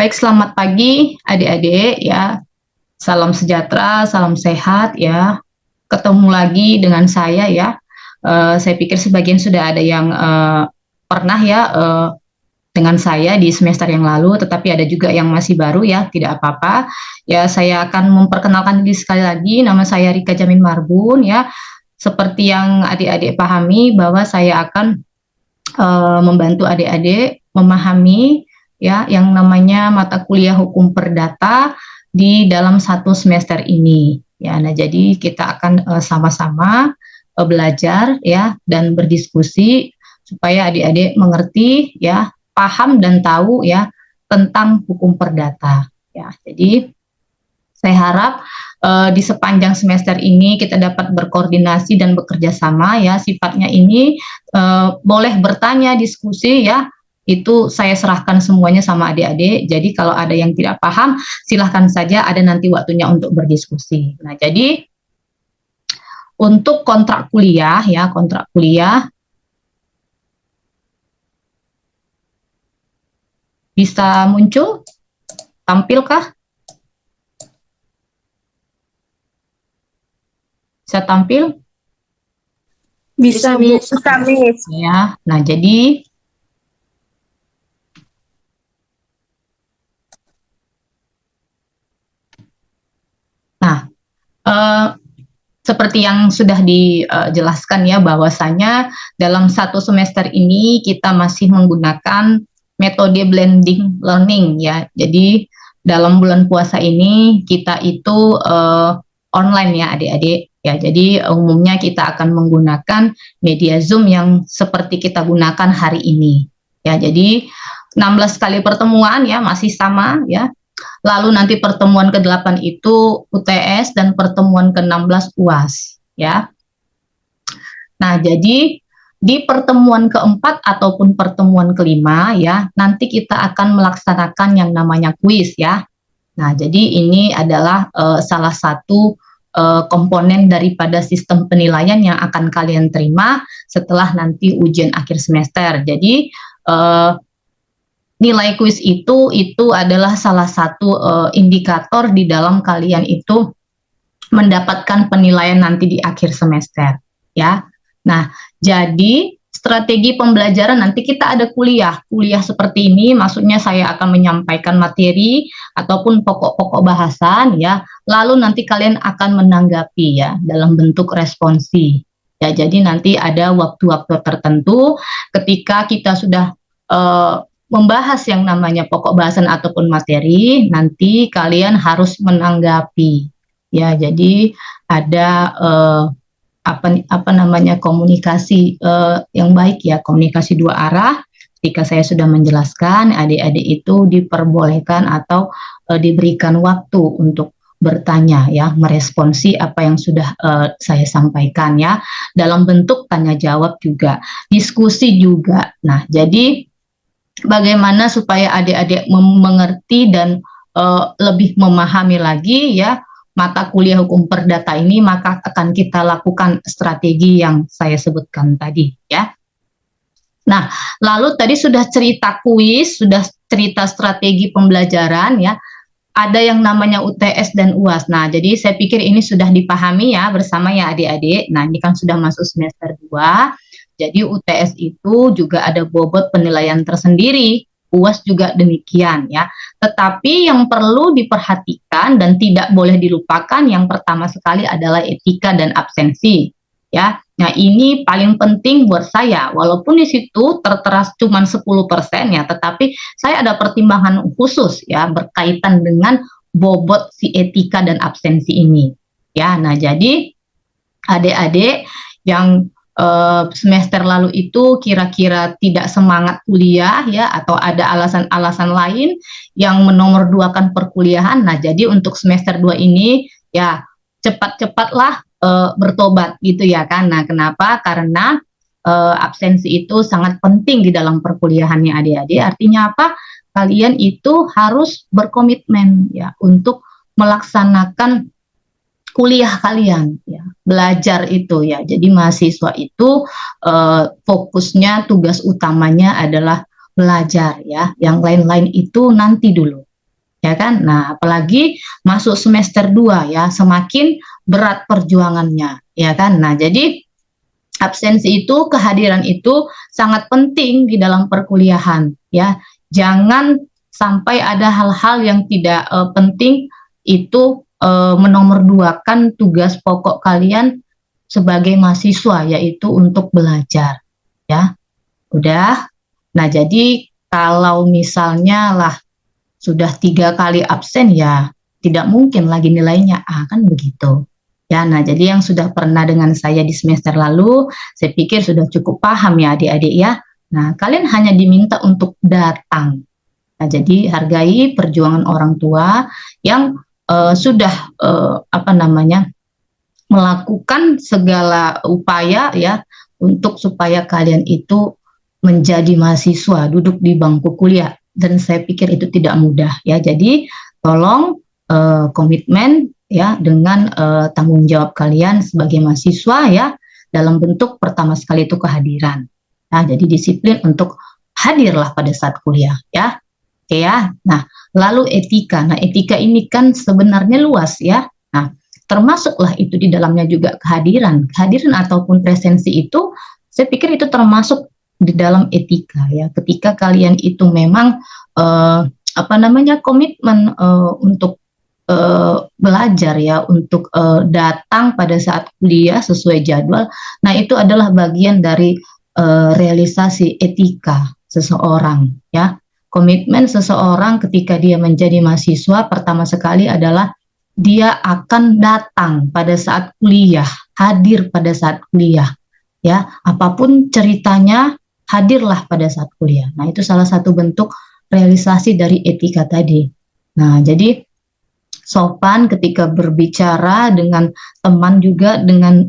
Baik, selamat pagi adik-adik ya. Salam sejahtera, salam sehat ya. Ketemu lagi dengan saya ya. Saya pikir sebagian sudah ada yang pernah ya dengan saya di semester yang lalu, tetapi ada juga yang masih baru ya, tidak apa-apa. Ya, saya akan memperkenalkan diri sekali lagi. Nama saya Rika Jamin Marbun ya. Seperti yang adik-adik pahami bahwa saya akan membantu adik-adik memahami ya yang namanya mata kuliah hukum perdata di dalam satu semester ini ya. Nah, jadi kita akan sama-sama belajar ya dan berdiskusi supaya adik-adik mengerti ya, paham dan tahu ya tentang hukum perdata ya. Jadi saya harap di sepanjang semester ini kita dapat berkoordinasi dan bekerja sama ya. Sifatnya ini boleh bertanya, diskusi ya. Itu saya serahkan semuanya sama adik-adik. Jadi kalau ada yang tidak paham, silahkan saja, ada nanti waktunya untuk berdiskusi. Nah, jadi untuk kontrak kuliah ya, kontrak kuliah bisa muncul, tampilkah? Bisa tampil? Bisa, Bu. Ya. Nah, jadi seperti yang sudah dijelaskan ya, bahwasanya dalam satu semester ini kita masih menggunakan metode blending learning ya. Jadi dalam bulan puasa ini kita itu online ya adik-adik ya. Jadi umumnya kita akan menggunakan media Zoom yang seperti kita gunakan hari ini ya. Jadi 16 kali pertemuan ya, masih sama ya. Lalu nanti pertemuan ke-8 itu UTS dan pertemuan ke-16 UAS ya. Nah, jadi di pertemuan keempat ataupun pertemuan kelima ya, nanti kita akan melaksanakan yang namanya kuis ya. Nah, jadi ini adalah salah satu komponen daripada sistem penilaian yang akan kalian terima setelah nanti ujian akhir semester. Jadi nilai kuis itu adalah salah satu indikator di dalam kalian itu mendapatkan penilaian nanti di akhir semester ya. Nah, jadi strategi pembelajaran nanti kita ada kuliah seperti ini, maksudnya saya akan menyampaikan materi ataupun pokok-pokok bahasan ya, lalu nanti kalian akan menanggapi ya dalam bentuk responsi ya. Jadi nanti ada waktu-waktu tertentu ketika kita sudah membahas yang namanya pokok bahasan ataupun materi, nanti kalian harus menanggapi ya. Jadi ada apa namanya komunikasi yang baik ya, komunikasi dua arah. Ketika saya sudah menjelaskan, adik-adik itu diperbolehkan atau diberikan waktu untuk bertanya ya, meresponsi apa yang sudah saya sampaikan ya, dalam bentuk tanya jawab juga, diskusi juga. Nah, jadi bagaimana supaya adik-adik mengerti dan lebih memahami lagi ya mata kuliah hukum perdata ini, maka akan kita lakukan strategi yang saya sebutkan tadi ya. Nah, lalu tadi sudah cerita kuis, sudah cerita strategi pembelajaran ya. Ada yang namanya UTS dan UAS. Nah, jadi saya pikir ini sudah dipahami ya bersama ya adik-adik. Nah, ini kan sudah masuk semester 2. Jadi UTS itu juga ada bobot penilaian tersendiri, UAS juga demikian ya. Tetapi yang perlu diperhatikan dan tidak boleh dilupakan yang pertama sekali adalah etika dan absensi ya. Nah, ini paling penting buat saya, walaupun di situ tertera cuma 10% ya, tetapi saya ada pertimbangan khusus ya berkaitan dengan bobot si etika dan absensi ini ya. Nah, jadi adik-adik yang semester lalu itu kira-kira tidak semangat kuliah ya, atau ada alasan-alasan lain yang menomorduakan perkuliahan. Nah, jadi untuk semester 2 ini ya cepat-cepatlah bertobat gitu ya kan. Nah, kenapa? Karena absensi itu sangat penting di dalam perkuliahannya adik-adik. Artinya apa? Kalian itu harus berkomitmen ya untuk melaksanakan kuliah kalian ya, belajar itu ya. Jadi mahasiswa itu fokusnya, tugas utamanya adalah belajar ya. Yang lain-lain itu nanti dulu ya kan? Nah, apalagi masuk semester 2 ya, semakin berat perjuangannya, ya kan? Nah, jadi absensi itu, kehadiran itu sangat penting di dalam perkuliahan, ya. Jangan sampai ada hal-hal yang tidak penting itu menomorduakan tugas pokok kalian sebagai mahasiswa, yaitu untuk belajar, ya. Udah. Nah, jadi kalau misalnya lah sudah 3 kali absen, ya tidak mungkin lagi nilainya A, kan begitu. Ya, nah jadi yang sudah pernah dengan saya di semester lalu, saya pikir sudah cukup paham ya adik-adik ya. Nah, kalian hanya diminta untuk datang. Nah, jadi hargai perjuangan orang tua yang sudah apa namanya, melakukan segala upaya ya untuk supaya kalian itu menjadi mahasiswa, duduk di bangku kuliah. Dan saya pikir itu tidak mudah ya. Jadi tolong komitmen ya dengan tanggung jawab kalian sebagai mahasiswa ya, dalam bentuk pertama sekali itu kehadiran. Nah, jadi disiplin untuk hadirlah pada saat kuliah ya. Oke ya. Nah, lalu etika. Nah, etika ini kan sebenarnya luas ya. Nah, termasuklah itu di dalamnya juga kehadiran. Kehadiran ataupun presensi itu saya pikir itu termasuk di dalam etika ya. Ketika kalian itu memang apa namanya, komitmen untuk belajar ya, untuk datang pada saat kuliah sesuai jadwal. Nah, itu adalah bagian dari realisasi etika seseorang ya. Komitmen seseorang ketika dia menjadi mahasiswa pertama sekali adalah dia akan datang pada saat kuliah, hadir pada saat kuliah ya. Apapun ceritanya, hadirlah pada saat kuliah. Nah, itu salah satu bentuk realisasi dari etika tadi. Nah, jadi sopan ketika berbicara dengan teman, juga dengan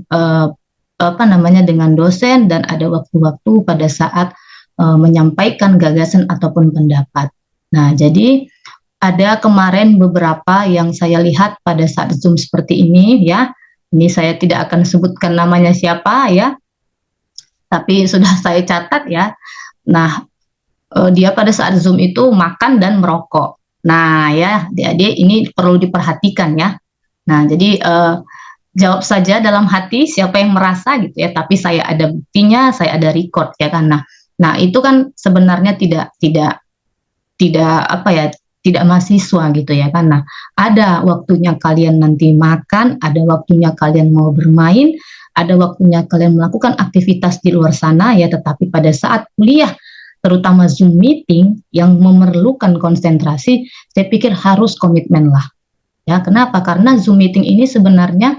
apa namanya, dengan dosen, dan ada waktu-waktu pada saat menyampaikan gagasan ataupun pendapat. Nah, jadi ada kemarin beberapa yang saya lihat pada saat Zoom seperti ini ya. Ini saya tidak akan sebutkan namanya siapa ya, tapi sudah saya catat ya. Nah, dia pada saat Zoom itu makan dan merokok. Nah ya, adik-adik, ini perlu diperhatikan ya. Nah, jadi jawab saja dalam hati siapa yang merasa gitu ya, tapi saya ada buktinya, saya ada record ya kan. Nah, itu kan sebenarnya tidak apa ya, tidak mahasiswa gitu ya kan. Nah, ada waktunya kalian nanti makan, ada waktunya kalian mau bermain, ada waktunya kalian melakukan aktivitas di luar sana ya, tetapi pada saat kuliah, terutama Zoom meeting yang memerlukan konsentrasi, saya pikir harus komitmen lah. Ya, kenapa? Karena Zoom meeting ini sebenarnya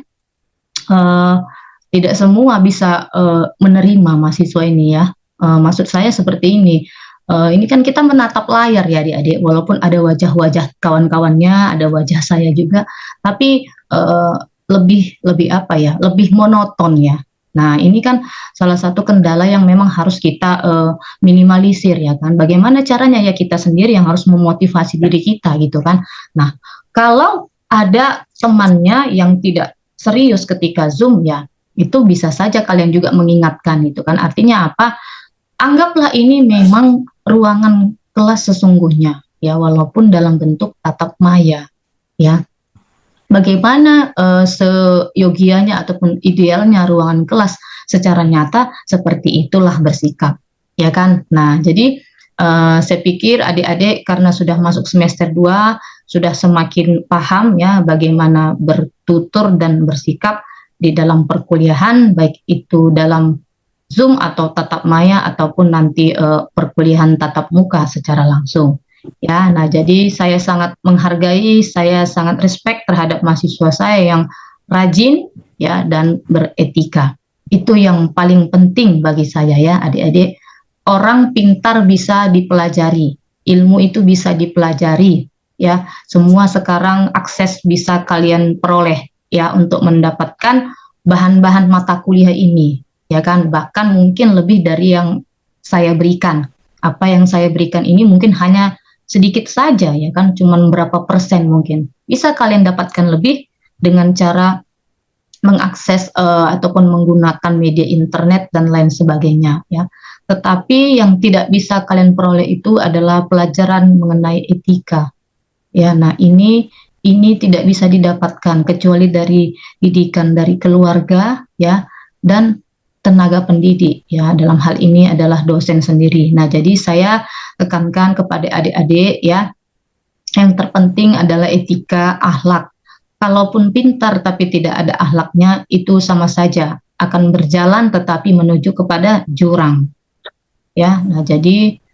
tidak semua bisa menerima mahasiswa ini ya. Maksud saya seperti ini. Ini kan kita menatap layar ya adik-adik, walaupun ada wajah-wajah kawan-kawannya, ada wajah saya juga, tapi lebih apa ya, lebih monoton ya. Nah, ini kan salah satu kendala yang memang harus kita minimalisir ya kan. Bagaimana caranya ya, kita sendiri yang harus memotivasi diri kita gitu kan. Nah, kalau ada temannya yang tidak serius ketika Zoom ya, itu bisa saja kalian juga mengingatkan itu kan. Artinya apa? Anggaplah ini memang ruangan kelas sesungguhnya ya, walaupun dalam bentuk tatap maya ya. Bagaimana seyogianya ataupun idealnya ruangan kelas secara nyata, seperti itulah bersikap ya kan. Nah, jadi saya pikir adik-adik karena sudah masuk semester 2 sudah semakin paham ya bagaimana bertutur dan bersikap di dalam perkuliahan, baik itu dalam Zoom atau tatap maya ataupun nanti perkuliahan tatap muka secara langsung. Ya, nah jadi saya sangat menghargai, saya sangat respect terhadap mahasiswa saya yang rajin ya dan beretika. Itu yang paling penting bagi saya ya adik-adik. Orang pintar bisa dipelajari, ilmu itu bisa dipelajari ya. Semua sekarang akses bisa kalian peroleh ya untuk mendapatkan bahan-bahan mata kuliah ini ya kan, bahkan mungkin lebih dari yang saya berikan. Apa yang saya berikan ini mungkin hanya sedikit saja ya kan, cuman berapa persen mungkin. Bisa kalian dapatkan lebih dengan cara mengakses ataupun menggunakan media internet dan lain sebagainya ya. Tetapi yang tidak bisa kalian peroleh itu adalah pelajaran mengenai etika Ya, nah ini tidak bisa didapatkan kecuali dari didikan dari keluarga ya dan tenaga pendidik ya. Dalam hal ini adalah dosen sendiri. Nah, jadi saya tekankan kepada adik-adik ya, yang terpenting adalah etika, akhlak. Kalaupun pintar tapi tidak ada akhlaknya, itu sama saja akan berjalan tetapi menuju kepada jurang. Ya, nah jadi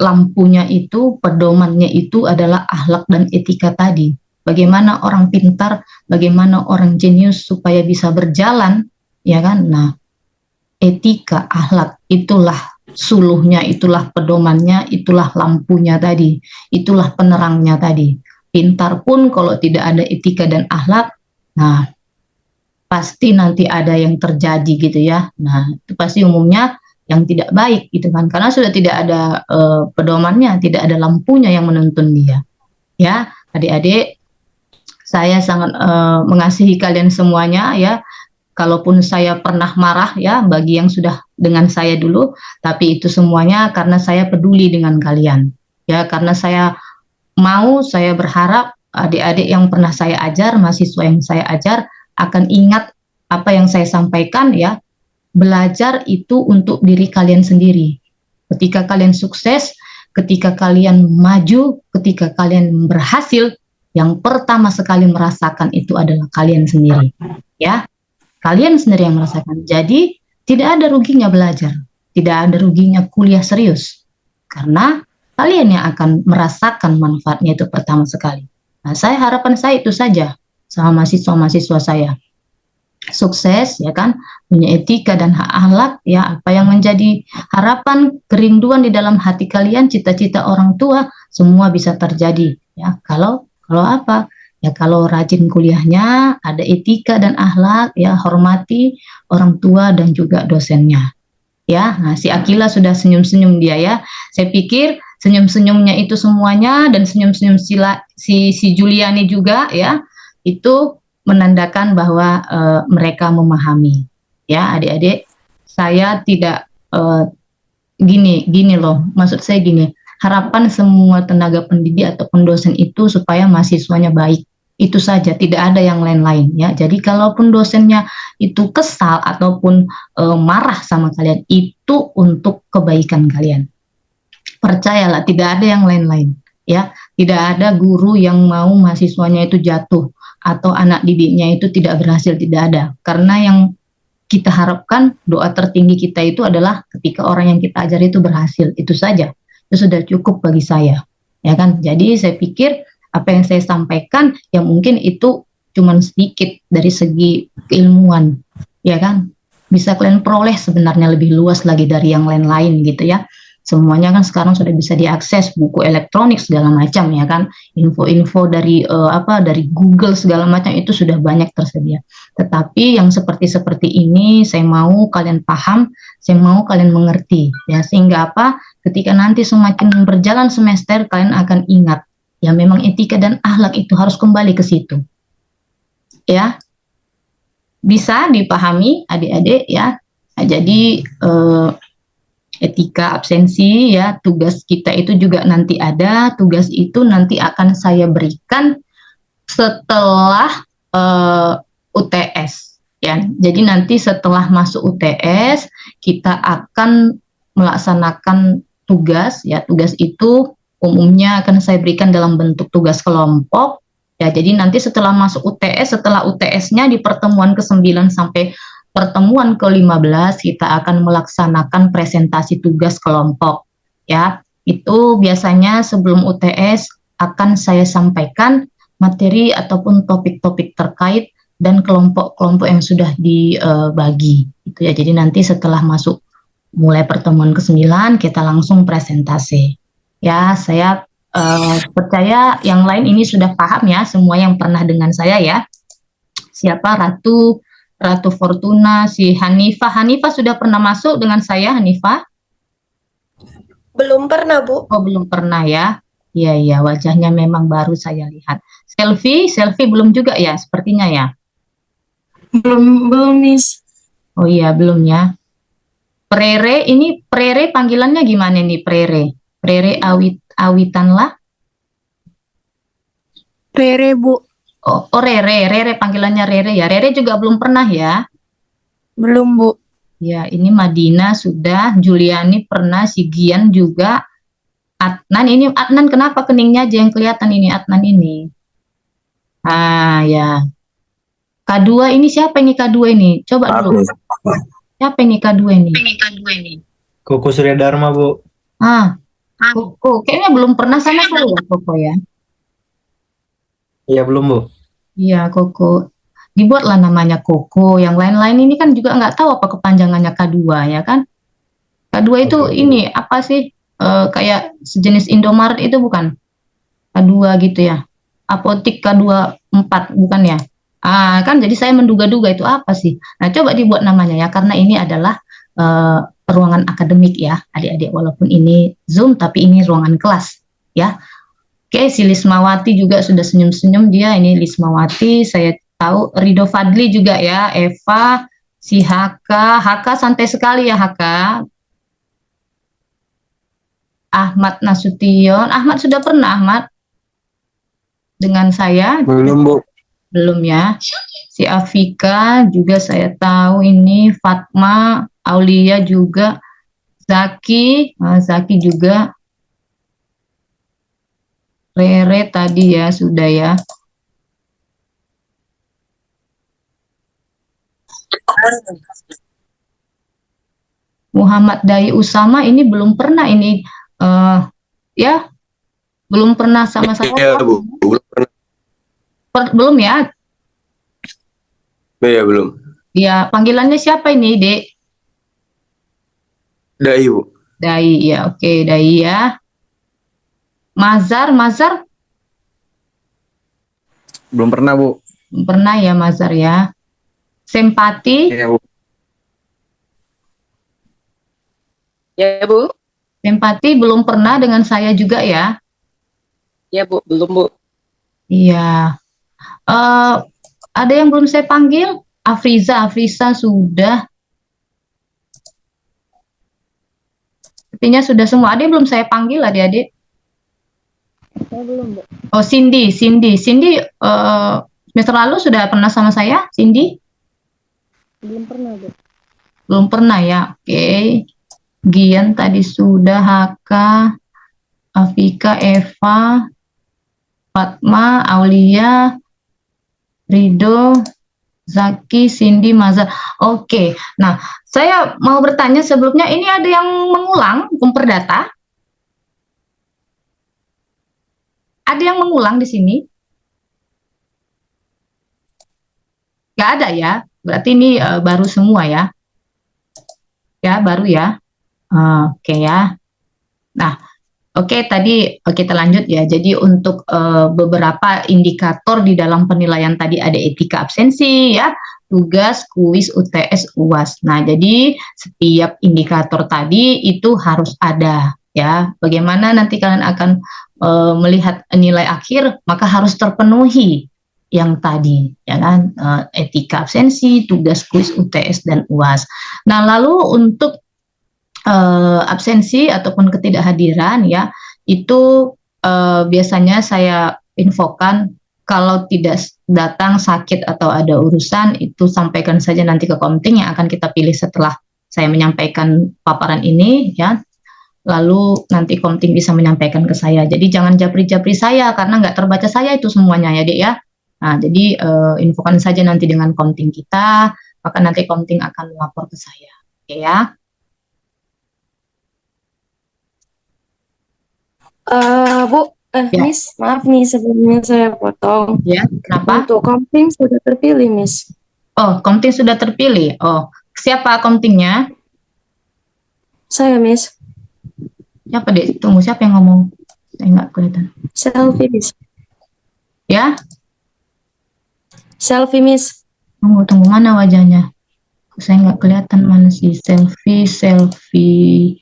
lampunya itu, pedomannya itu adalah akhlak dan etika tadi. Bagaimana orang pintar, bagaimana orang jenius supaya bisa berjalan, ya kan? Nah, etika, akhlak itulah suluhnya, itulah pedomannya, itulah lampunya tadi, itulah penerangnya tadi. Pintar pun kalau tidak ada etika dan akhlak, nah pasti nanti ada yang terjadi gitu ya. Nah, itu pasti umumnya yang tidak baik gitu kan, karena sudah tidak ada pedomannya, tidak ada lampunya yang menuntun dia. Ya, adik-adik, saya sangat mengasihi kalian semuanya ya. Kalaupun saya pernah marah ya bagi yang sudah dengan saya dulu, tapi itu semuanya karena saya peduli dengan kalian. Ya, karena saya berharap adik-adik yang pernah saya ajar, mahasiswa yang saya ajar akan ingat apa yang saya sampaikan ya. Belajar itu untuk diri kalian sendiri. Ketika kalian sukses, ketika kalian maju, ketika kalian berhasil, yang pertama sekali merasakan itu adalah kalian sendiri. Ya, kalian sendiri yang merasakan. Jadi tidak ada ruginya belajar, tidak ada ruginya kuliah serius, karena kalian yang akan merasakan manfaatnya itu pertama sekali. Nah, harapan saya itu saja sama mahasiswa-mahasiswa saya. Sukses ya kan, punya etika dan hak akhlak ya, apa yang menjadi harapan, kerinduan di dalam hati kalian, cita-cita orang tua, semua bisa terjadi ya. Kalau apa? Ya kalau rajin kuliahnya, ada etika dan akhlak ya, hormati orang tua dan juga dosennya. Ya, nah si Akila sudah senyum-senyum dia ya. Saya pikir senyum-senyumnya itu semuanya dan senyum-senyum si Juliani juga ya, itu menandakan bahwa mereka memahami. Ya, adik-adik, saya tidak gini loh, maksud saya gini, harapan semua tenaga pendidik atau dosen itu supaya mahasiswanya baik. Itu saja, tidak ada yang lain-lain ya. Jadi kalaupun dosennya itu kesal ataupun marah sama kalian, itu untuk kebaikan kalian. Percayalah, tidak ada yang lain-lain ya. Tidak ada guru yang mau mahasiswanya itu jatuh atau anak didiknya itu tidak berhasil, tidak ada. Karena yang kita harapkan, doa tertinggi kita itu adalah ketika orang yang kita ajar itu berhasil. Itu saja, itu sudah cukup bagi saya ya kan. Jadi saya pikir apa yang saya sampaikan ya mungkin itu cuma sedikit dari segi keilmuan ya kan, bisa kalian peroleh sebenarnya lebih luas lagi dari yang lain-lain gitu ya. Semuanya kan sekarang sudah bisa diakses, buku elektronik segala macam ya kan, info-info dari dari Google segala macam itu sudah banyak tersedia. Tetapi yang seperti ini saya mau kalian paham, saya mau kalian mengerti ya, sehingga apa, ketika nanti semakin berjalan semester kalian akan ingat ya, memang etika dan akhlak itu harus kembali ke situ ya. Bisa dipahami adik-adik ya. Nah, jadi etika absensi ya, tugas kita itu juga nanti ada, tugas itu nanti akan saya berikan setelah UTS ya. Jadi nanti setelah masuk UTS kita akan melaksanakan tugas ya. Tugas itu umumnya akan saya berikan dalam bentuk tugas kelompok ya. Jadi nanti setelah masuk UTS, setelah UTS-nya di pertemuan ke-9 sampai pertemuan ke-15 kita akan melaksanakan presentasi tugas kelompok ya. Itu biasanya sebelum UTS akan saya sampaikan materi ataupun topik-topik terkait dan kelompok-kelompok yang sudah dibagi gitu ya. Jadi nanti setelah masuk mulai pertemuan ke-9 kita langsung presentasi ya. Saya percaya yang lain ini sudah paham ya, semua yang pernah dengan saya ya. Siapa? Ratu Fortuna, si Hanifah sudah pernah masuk dengan saya, Hanifah? Belum pernah, Bu. Oh, belum pernah ya. Iya, wajahnya memang baru saya lihat. Selfie belum juga ya, sepertinya ya. Belum, Miss. Oh iya, belum ya. Prere panggilannya gimana nih, Prere? Prere Awitanlah? Rere, Bu. Oh, Rere panggilannya Rere ya. Rere juga belum pernah ya. Belum, Bu. Ya, ini Madina sudah, Juliani pernah, si Gian juga, Adnan kenapa keningnya aja yang kelihatan ini Adnan ini? Ah ya, K2 ini siapa ini K2 ini? Coba dulu, Miss. siapa ini K2 ini? Koko Surya Dharma, Bu. Ah, Koko, kayaknya belum pernah sama saya Koko ya. Iya, belum, Bu. Iya Koko, dibuatlah namanya Koko. Yang lain-lain ini kan juga nggak tahu apa kepanjangannya K2 ya kan? K2 itu Oke. ini apa sih? Kayak sejenis Indomaret itu bukan? K2 gitu ya. Apotik K24 bukan ya? Ah, kan jadi saya menduga-duga itu apa sih? Nah, coba dibuat namanya ya karena ini adalah ruangan akademik ya, adik-adik walaupun ini Zoom tapi ini ruangan kelas ya. Oke, si Lismawati juga sudah senyum-senyum dia. Ini Lismawati, saya tahu Rido Fadli juga ya, Eva, si HK santai sekali ya HK. Ahmad Nasution, Ahmad sudah pernah Ahmad dengan saya? Belum, Bu. Belum ya. Si Afika juga saya tahu ini, Fatma, Aulia juga, Zaki, Zaki juga, Rere tadi ya sudah ya. Muhammad Dai Usama ini belum pernah ini ya belum pernah sama saya. Iya, Bu. Belum pernah. Belum ya. Iya, belum. Ya, panggilannya siapa ini, Dek? Dai, Bu. Dai ya, oke, Dai ya. Mazar Belum pernah, Bu. belum pernah ya Mazar ya. Sempati, Iya, Bu. Ya, Bu. Sempati belum pernah dengan saya juga ya. Ya, Bu. Belum, Bu. Iya. Ada yang belum saya panggil? Afriza sudah. Sepertinya sudah semua. Ada yang belum saya panggil adik-adik? Saya belum, Bu. Oh, Cindy, semester lalu sudah pernah sama saya, Cindy? Belum pernah, Bu. Belum pernah ya, oke. Gian tadi sudah, HK, Afika, Eva, Fatma, Aulia, Rido, Zaki, Cindy, Mazar. Oke, nah saya mau bertanya sebelumnya, ini ada yang mengulang perdata? Ada yang mengulang di sini? Nggak ada ya? Berarti ini baru semua ya? Ya, baru ya? Oke ya. Nah, oke, tadi kita lanjut ya. Jadi untuk beberapa indikator di dalam penilaian tadi ada etika absensi ya, tugas, kuis, UTS, UAS. Nah, jadi setiap indikator tadi itu harus ada ya. Bagaimana nanti kalian akan melihat nilai akhir, maka harus terpenuhi yang tadi ya kan, etika absensi, tugas, kuis, UTS dan UAS. Nah, lalu untuk absensi ataupun ketidakhadiran ya itu biasanya saya infokan kalau tidak datang sakit atau ada urusan itu sampaikan saja nanti ke Komting yang akan kita pilih setelah saya menyampaikan paparan ini ya, lalu nanti Komting bisa menyampaikan ke saya. Jadi jangan japri-japri saya karena nggak terbaca saya itu semuanya ya Dek ya. Nah, jadi infokan saja nanti dengan Komting kita, maka nanti Komting akan melapor ke saya. Oke ya. Bu, Ya. Miss, maaf nih sebelumnya saya potong. Ya, kenapa? Untuk Komting sudah terpilih, Miss. Oh, Komting sudah terpilih. Oh, siapa Komtingnya? Saya, Miss. Siapa Dek? Tunggu, siapa yang ngomong? Saya nggak kelihatan. Selfie, Miss. Ya? Selfie, Miss. Tunggu mana wajahnya? Saya nggak kelihatan mana sih selfie.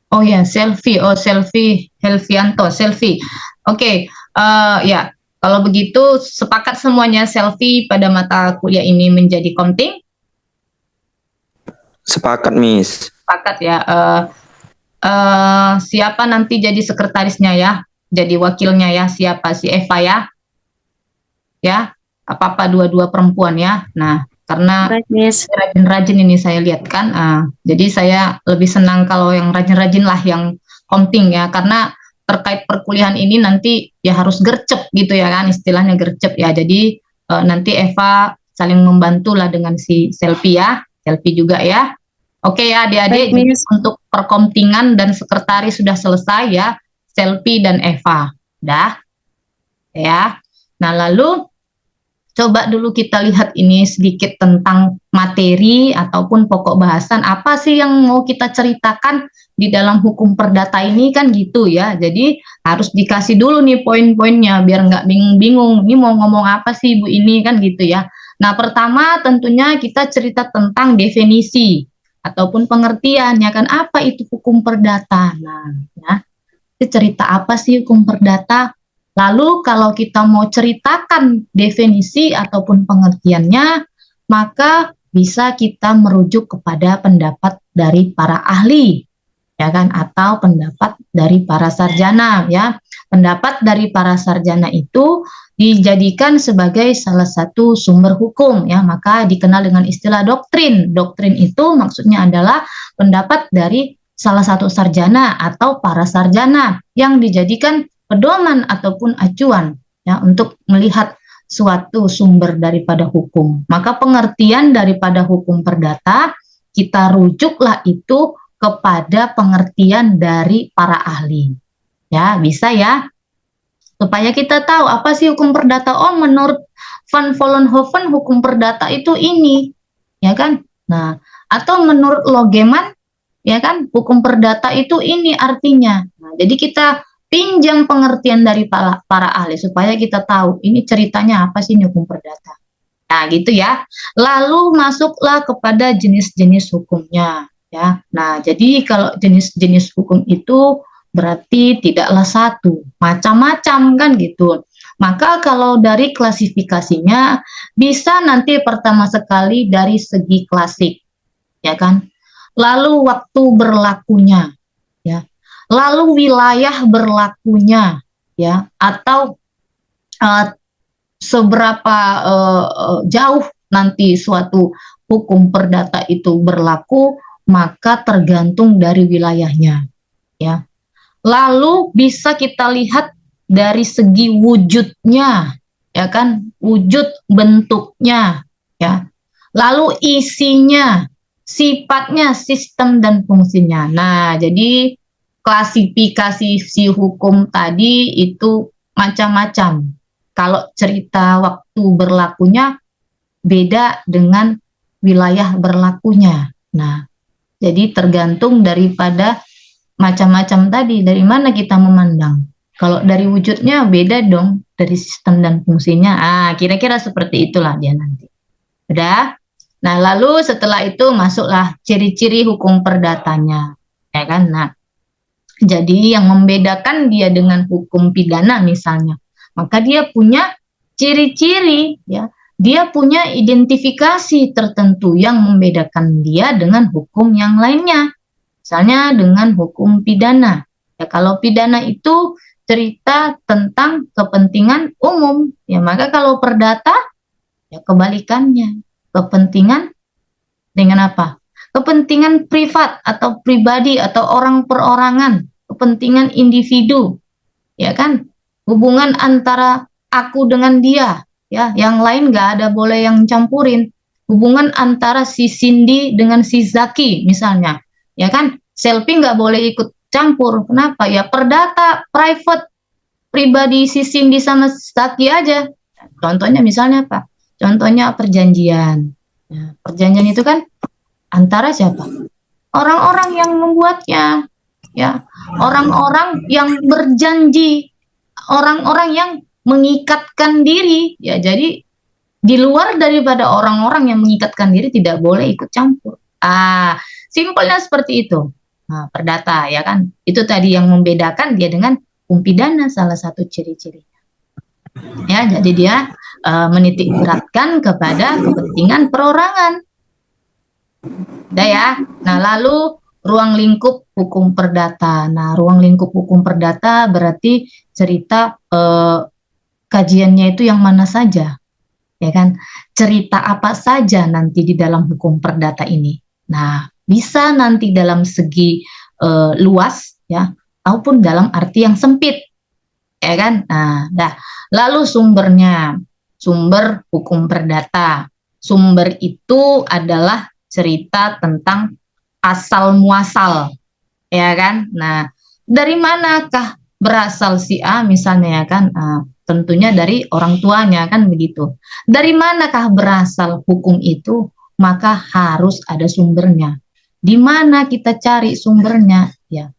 Oh ya, selfie. Oh, selfie. Helvianto, selfie. Oke, ya. Kalau begitu, sepakat semuanya selfie pada mata kuliah ini menjadi Komting? Sepakat, Miss. Sepakat ya. siapa nanti jadi sekretarisnya ya, jadi wakilnya ya, siapa? Si Eva ya, ya, apa-apa dua-dua perempuan ya. Nah, karena Baik, Miss. rajin-rajin ini saya lihat kan, jadi saya lebih senang kalau yang rajin-rajin lah yang komting ya, karena terkait perkuliahan ini nanti ya harus gercep gitu ya kan, istilahnya gercep ya. Jadi nanti Eva saling membantu lah dengan si Selfie ya, Selfie juga ya. Oke ya adik-adik, Baik, Miss. untuk perkomtingan dan sekretaris sudah selesai ya, Selfie dan Eva, dah ya. Nah lalu coba dulu kita lihat ini sedikit tentang materi ataupun pokok bahasan, apa sih yang mau kita ceritakan di dalam hukum perdata ini kan gitu ya. Jadi harus dikasih dulu nih poin-poinnya biar nggak bingung-bingung, ini mau ngomong apa sih Bu ini kan gitu ya. Nah pertama tentunya kita cerita tentang definisi ataupun pengertian ya kan, apa itu hukum perdata. Nah ya, itu cerita apa sih hukum perdata. Lalu kalau kita mau ceritakan definisi ataupun pengertiannya, maka bisa kita merujuk kepada pendapat dari para ahli, ya kan, atau pendapat dari para sarjana, ya. Pendapat dari para sarjana itu dijadikan sebagai salah satu sumber hukum, ya, maka dikenal dengan istilah doktrin. Doktrin itu maksudnya adalah pendapat dari salah satu sarjana atau para sarjana yang dijadikan pedoman ataupun acuan ya untuk melihat suatu sumber daripada hukum. Maka pengertian daripada hukum perdata kita rujuklah itu kepada pengertian dari para ahli. Ya, bisa ya. Supaya kita tahu apa sih hukum perdata. Oh, menurut Van Vollenhoven hukum perdata itu ini. Ya kan? Nah, atau menurut Logeman ya kan, hukum perdata itu ini artinya. Nah, jadi kita pinjam pengertian dari para ahli supaya kita tahu ini ceritanya apa sih hukum perdata. Nah gitu ya. Lalu masuklah kepada jenis-jenis hukumnya ya. Nah jadi kalau jenis-jenis hukum itu berarti tidaklah satu, macam-macam kan gitu. Maka kalau dari klasifikasinya bisa nanti pertama sekali dari segi klasik ya kan. Lalu waktu berlakunya ya. Lalu wilayah berlakunya ya, atau seberapa jauh nanti suatu hukum perdata itu berlaku, maka tergantung dari wilayahnya ya. Lalu bisa kita lihat dari segi wujudnya ya kan, wujud bentuknya ya. Lalu isinya, sifatnya, sistem dan fungsinya. Nah, jadi klasifikasi si hukum tadi itu macam-macam. Kalau cerita waktu berlakunya beda dengan wilayah berlakunya. Nah, jadi tergantung daripada macam-macam tadi, dari mana kita memandang. Kalau dari wujudnya beda dong, dari sistem dan fungsinya. Kira-kira seperti itulah dia nanti. Udah? Nah, lalu setelah itu masuklah ciri-ciri hukum perdatanya. Ya kan? Nah, jadi yang membedakan dia dengan hukum pidana misalnya, maka dia punya ciri-ciri ya, dia punya identifikasi tertentu yang membedakan dia dengan hukum yang lainnya. Misalnya dengan hukum pidana. Ya kalau pidana itu cerita tentang kepentingan umum, ya maka kalau perdata ya kebalikannya. Kepentingan dengan apa? Kepentingan privat atau pribadi atau orang perorangan, kepentingan individu, ya kan? Hubungan antara aku dengan dia, ya, yang lain nggak ada boleh yang campurin. Hubungan antara si Cindy dengan si Zaki misalnya, ya kan? Selfie nggak boleh ikut campur. Kenapa? Ya perdata, private, pribadi si Cindy sama Zaki aja. Contohnya misalnya apa? Contohnya perjanjian. Ya, perjanjian itu kan antara siapa? Orang-orang yang membuatnya, ya, orang-orang yang berjanji, orang-orang yang mengikatkan diri, ya. Jadi di luar daripada orang-orang yang mengikatkan diri tidak boleh ikut campur. Simpelnya seperti itu. Nah, perdata ya kan, itu tadi yang membedakan dia dengan hukum pidana, salah satu ciri-cirinya. Ya, jadi dia menitik beratkan kepada kepentingan perorangan. Udah ya. Nah, lalu ruang lingkup hukum perdata. Nah, ruang lingkup hukum perdata berarti cerita kajiannya itu yang mana saja, ya kan? Cerita apa saja nanti di dalam hukum perdata ini. Nah, bisa nanti dalam segi luas, ya, maupun dalam arti yang sempit, ya kan? Nah, lalu sumbernya, sumber hukum perdata. Sumber itu adalah cerita tentang asal muasal, ya kan? Nah, dari manakah berasal si A misalnya, ya kan? Tentunya dari orang tuanya, kan begitu. Dari manakah berasal hukum itu? Maka harus ada sumbernya. Di mana kita cari sumbernya? Ya,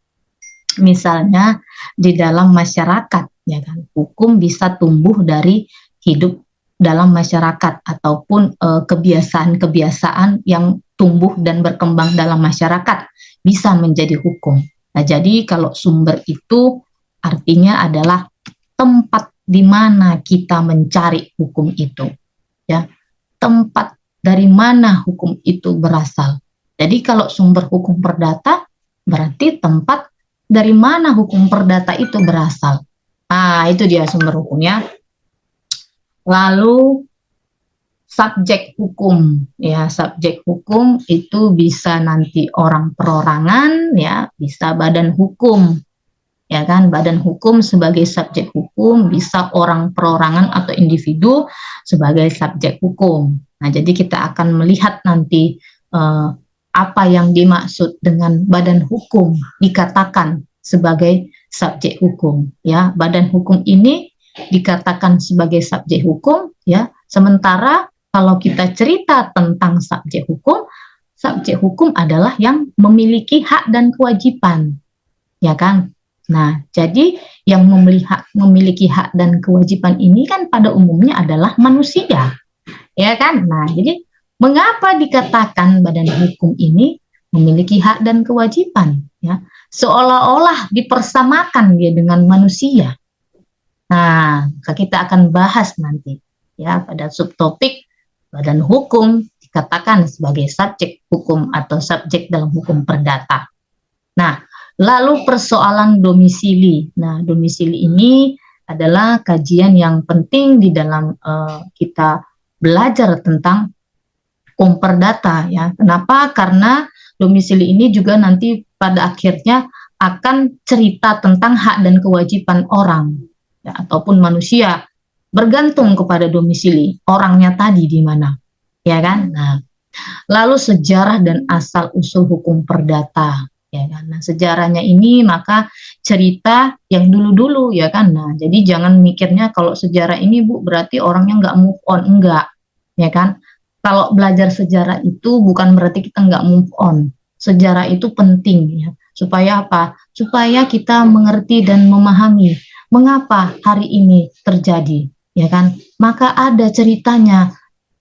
misalnya di dalam masyarakat, ya kan? Hukum bisa tumbuh dari hidup dalam masyarakat ataupun kebiasaan-kebiasaan yang tumbuh dan berkembang dalam masyarakat bisa menjadi hukum. Nah, jadi kalau sumber itu artinya adalah tempat di mana kita mencari hukum itu, ya, tempat dari mana hukum itu berasal. Jadi kalau sumber hukum perdata berarti tempat dari mana hukum perdata itu berasal. Nah, itu dia sumber hukumnya. Lalu subjek hukum, ya, subjek hukum itu bisa nanti orang perorangan, ya, bisa badan hukum, ya kan? Badan hukum sebagai subjek hukum, bisa orang perorangan atau individu sebagai subjek hukum. Nah, jadi kita akan melihat nanti apa yang dimaksud dengan badan hukum dikatakan sebagai subjek hukum, ya. Badan hukum ini dikatakan sebagai subjek hukum, ya. Sementara kalau kita cerita tentang subjek hukum adalah yang memiliki hak dan kewajiban, ya kan? Nah, jadi yang memiliki hak dan kewajiban ini kan pada umumnya adalah manusia, ya kan? Nah, jadi mengapa dikatakan badan hukum ini memiliki hak dan kewajiban, ya? Seolah-olah dipersamakan dia dengan manusia. Nah, kita akan bahas nanti, ya, pada subtopik badan hukum dikatakan sebagai subjek hukum atau subjek dalam hukum perdata. Nah, lalu persoalan domisili. Nah, domisili ini adalah kajian yang penting di dalam kita belajar tentang hukum perdata, ya. Kenapa? Karena domisili ini juga nanti pada akhirnya akan cerita tentang hak dan kewajiban orang, ya, ataupun manusia, bergantung kepada domisili orangnya tadi di mana, ya kan? Nah, lalu sejarah dan asal usul hukum perdata, ya kan? Nah, sejarahnya ini maka cerita yang dulu-dulu, ya kan? Nah, jadi jangan mikirnya kalau sejarah ini, Bu, berarti orangnya nggak move on, enggak, ya kan? Kalau belajar sejarah itu bukan berarti kita nggak move on. Sejarah itu penting, ya. Supaya apa? Supaya kita mengerti dan memahami mengapa hari ini terjadi, ya kan? Maka ada ceritanya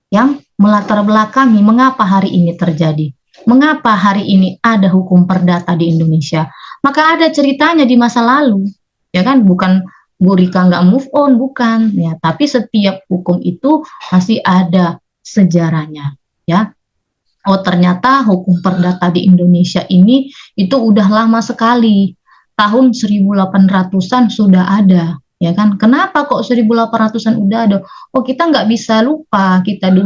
yang melatar belakangi mengapa hari ini terjadi. Mengapa hari ini ada hukum perdata di Indonesia? Maka ada ceritanya di masa lalu, ya kan? Bukan Bu Rika nggak move on, bukan, ya. Tapi setiap hukum itu masih ada sejarahnya, ya. Oh, ternyata hukum perdata di Indonesia ini itu udah lama sekali. Tahun 1800-an sudah ada, ya kan? Kenapa kok 1800-an udah ada? Oh, kita nggak bisa lupa kita dulu